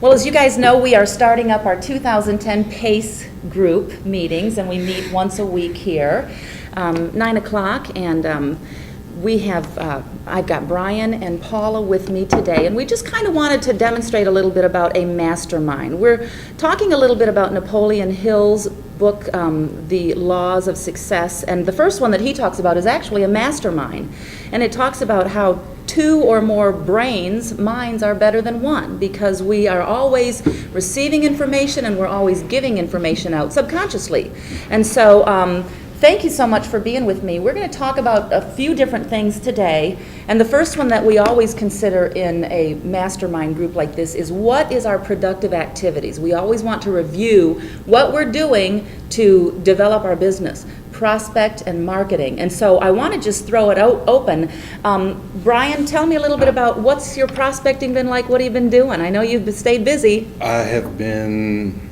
Well, as you guys know, we are starting up our 2010 PACE group meetings, and we meet once a week here, 9 o'clock, and we have, I've got Bryan and Paula with me today, and we just kind of wanted to demonstrate a little bit about a mastermind. We're talking a little bit about Napoleon Hill's book, The Laws of Success, and the first one that he talks about is actually a mastermind, and it talks about how two or more minds are better than one, because we are always receiving information and we're always giving information out subconsciously. And so thank you so much for being with me. We're going to talk about a few different things today, and the first one that we always consider in a mastermind group like this is, what is our productive activities? We always want to review what we're doing to develop our business, prospect and marketing. And so I want to just throw it out open. Bryan, tell me a little bit about what's your prospecting been like? What have you been doing? I know you've stayed busy. I have been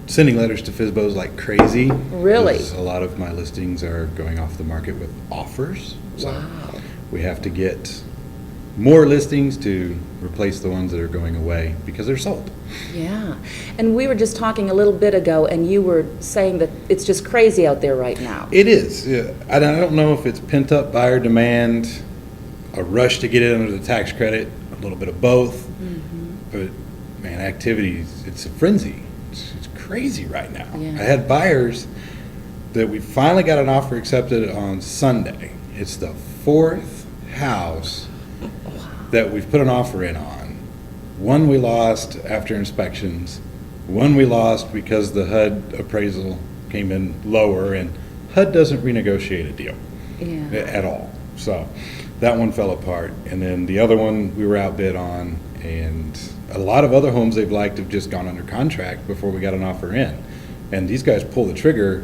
sending letters to FSBOs like crazy. Really? A lot of my listings are going off the market with offers. So Wow. we have to get more listings to replace the ones that are going away because they're sold. Yeah. And we were just talking a little bit ago, and you were saying that it's just crazy out there right now. It is. Yeah. I don't know if it's pent up buyer demand, a rush to get it under the tax credit, a little bit of both. But man, activities, it's a frenzy. It's crazy right now. Yeah. I had buyers that we finally got an offer accepted on Sunday. It's the fourth house that we've put an offer in on. One we lost after inspections. One we lost because the HUD appraisal came in lower, and HUD doesn't renegotiate a deal at all. So that one fell apart. And then the other one we were outbid on, and a lot of other homes they've liked have just gone under contract before we got an offer in. And these guys pull the trigger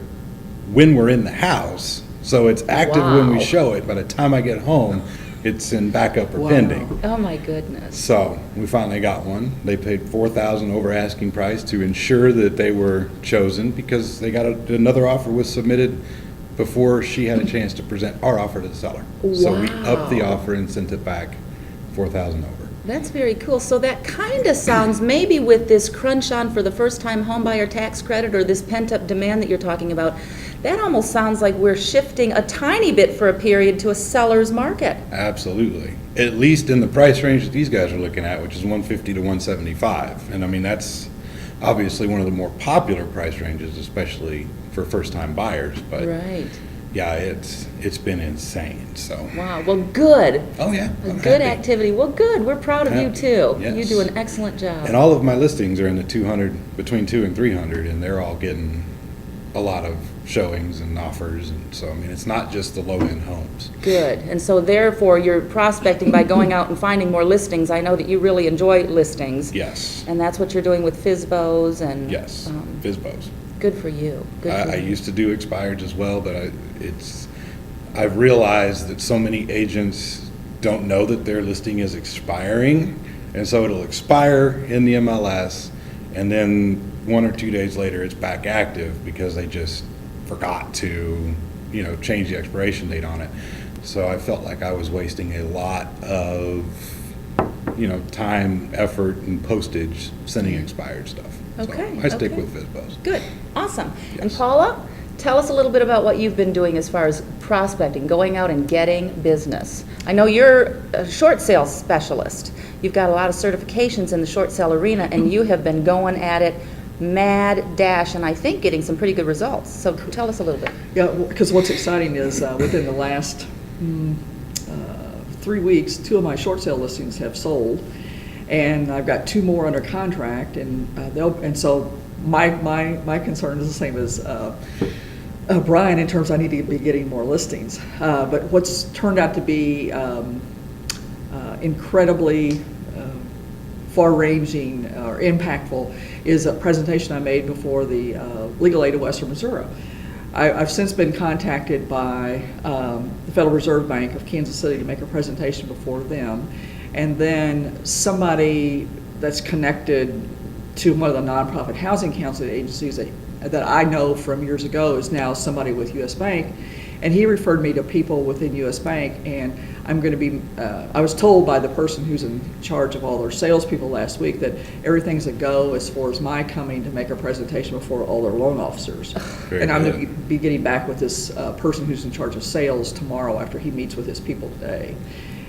when we're in the house. So it's active when we show it. By the time I get home, it's in backup or pending. Oh my goodness. So we finally got one. They paid $4,000 over asking price to ensure that they were chosen, because they got another offer was submitted before she had a chance to present our offer to the seller. So we upped the offer and sent it back $4,000 over. That's very cool. So that kind of sounds, maybe with this crunch on for the first-time homebuyer tax credit, or this pent-up demand that you're talking about, that almost sounds like we're shifting a tiny bit for a period to a seller's market. Absolutely. At least in the price range that these guys are looking at, which is 150 to 175. And I mean, that's obviously one of the more popular price ranges, especially for first-time buyers. But right. yeah, it's been insane. So wow. Well, good. Oh yeah. A good activity. Well, good. We're proud of you too. Yes. You do an excellent job. And all of my listings are in the 200, between 200 and 300, and they're all getting a lot of showings and offers. And so I mean, it's not just the low-end homes. Good. And so therefore you're prospecting by going out and finding more listings. I know that you really enjoy listings. Yes. And that's what you're doing with FSBOs and Yes. FSBOs. Good for you. Good for I you. used to do expireds as well, but I've realized that so many agents don't know that their listing is expiring, and so it'll expire in the MLS, and then 1 or 2 days later it's back active because they just forgot to, change the expiration date on it. So I felt like I was wasting a lot of, time, effort, and postage sending expired stuff. Okay. So I stick with FSBOs. Good. Awesome. Yes. And Paula, tell us a little bit about what you've been doing as far as prospecting, going out and getting business. I know you're a short sales specialist. You've got a lot of certifications in the short sale arena, and you have been going at it mad dash, and I think getting some pretty good results. So tell us a little bit. Yeah, because what's exciting is within the last 3 weeks, 2 of my short sale listings have sold, and I've got 2 more under contract, and so my concern is the same as Bryan in terms I need to be getting more listings. But what's turned out to be incredibly far-ranging or impactful is a presentation I made before the Legal Aid of Western Missouri. I've since been contacted by the Federal Reserve Bank of Kansas City to make a presentation before them, and then somebody that's connected to one of the nonprofit housing counseling agencies that I know from years ago is now somebody with U.S. Bank, And he referred me to people within U.S. Bank, and I'm going to be, I was told by the person who's in charge of all their salespeople last week that everything's a go as far as my coming to make a presentation before all their loan officers. Very and I'm good. going to be getting back with this person who's in charge of sales tomorrow after he meets with his people today.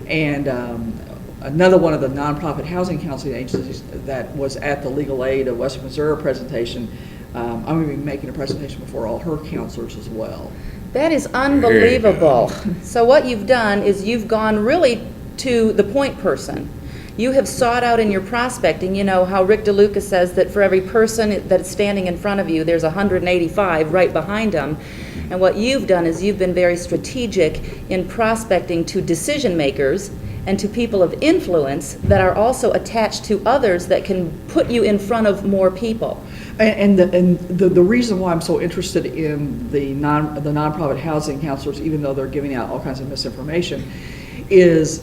And another one of the nonprofit housing counseling agencies that was at the Legal Aid of Western Missouri presentation, I'm going to be making a presentation before all her counselors as well. That is unbelievable. So what you've done is you've gone really to the point person. You have sought out in your prospecting, you know how Rick DeLuca says that for every person that's standing in front of you, there's 185 right behind them. And what you've done is you've been very strategic in prospecting to decision makers and to people of influence that are also attached to others that can put you in front of more people. And the reason why I'm so interested in the nonprofit housing counselors, even though they're giving out all kinds of misinformation, is,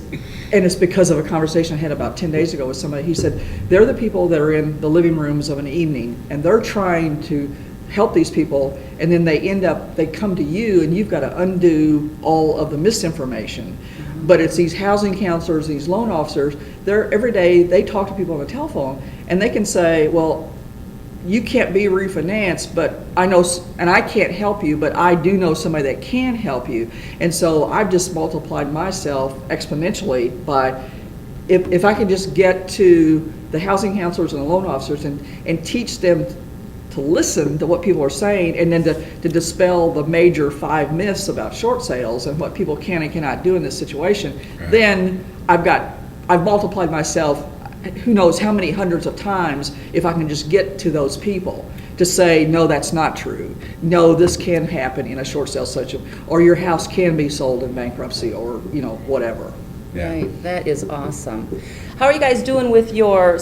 and it's because of a conversation I had about 10 days ago with somebody. He said, they're the people that are in the living rooms of an evening, and they're trying to help these people, and then they come to you, and you've got to undo all of the misinformation. But it's these housing counselors, these loan officers, every day they talk to people on the telephone, and they can say, well, you can't be refinanced, but I know, and I can't help you, but I do know somebody that can help you. And so I've just multiplied myself exponentially by, if I can just get to the housing counselors and the loan officers and teach them to listen to what people are saying, and then to dispel the major 5 myths about short sales and what people can and cannot do in this situation, Right. Then I've multiplied myself who knows how many hundreds of times if I can just get to those people to say, no, that's not true. No, this can happen in a short sale situation, or your house can be sold in bankruptcy, or, you know, whatever. Yeah. Right, that is awesome. How are you guys doing with your